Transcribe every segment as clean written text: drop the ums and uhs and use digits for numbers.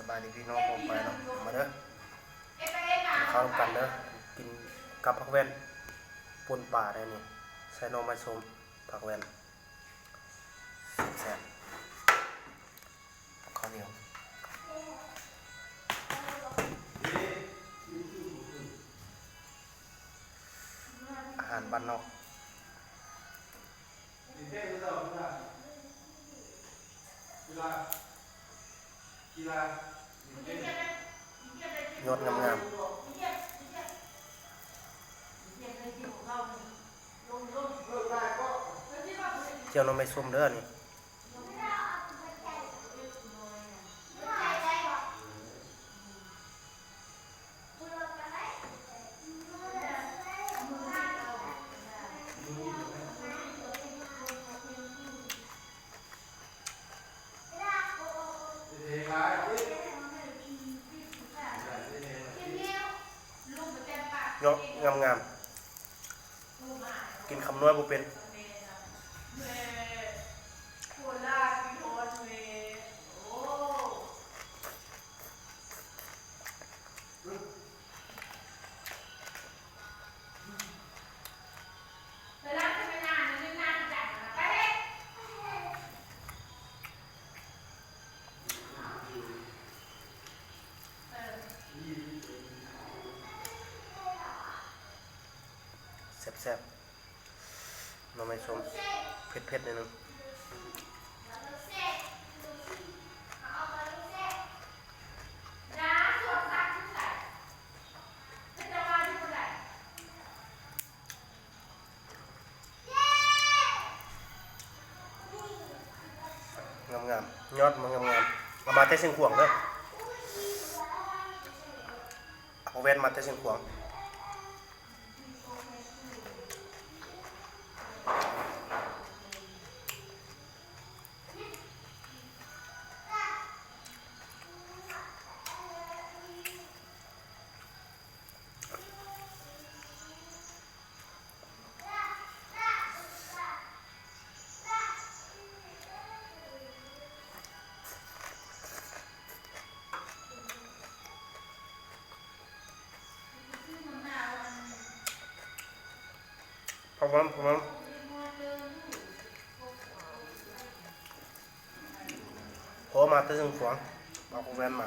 บายดีพี่น้องผมไปเนาะมาเด้อข้าวกันเด้อกินกับผักแว่นป่นป่าได้นี่ใส่หน่อไม้ส้มผักแว่นแซ่บข้าวเหนียวอาหารบ้านนอกยอดงามๆเจียวหน่อไม้ส้มเด้อนี่ยอดงามๆกินคำน้อยบ่เป็นแซ่บๆหน่อไม้ส้มเผ็ดๆนิดนึงงามๆยอดมันงามๆเอามาแต่เชียงขวางเด้อเอาแว่นมาแต่เชียงขวางพร้อมพอมาแต่เชียงขวางเอาแว่นมา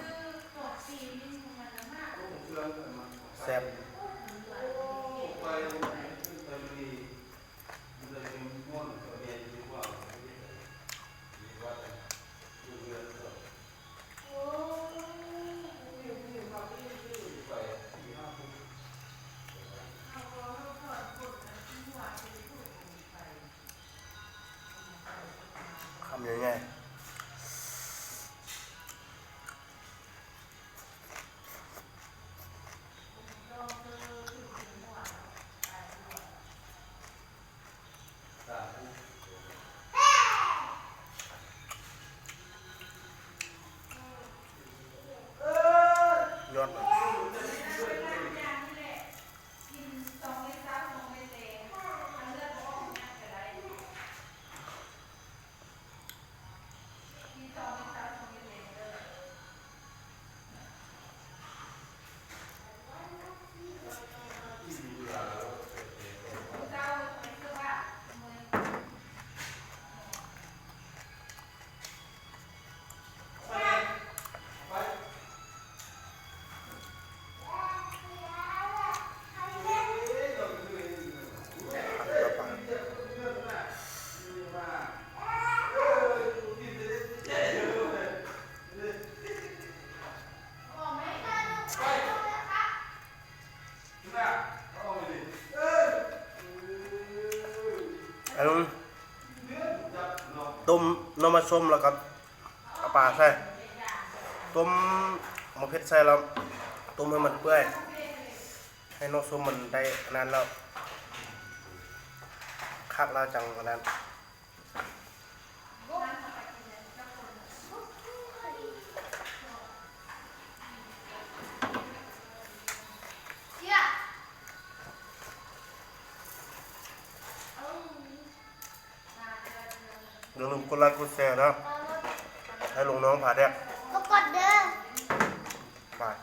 แซ่บคำยังไงยอดอันนู้นต้มหน่อไม้ส้มแล้วก็เอาปลาใส่ต้มมะเขือใส่แล้วต้มให้มันเปื่อยให้หน่อส้มมันได้นานแล้วคักแล้วจังอันนั้นอย่าลืมกดไลค์กดแชร์นะให้ลุงน้องผาแดกก็กดเด้อ บาย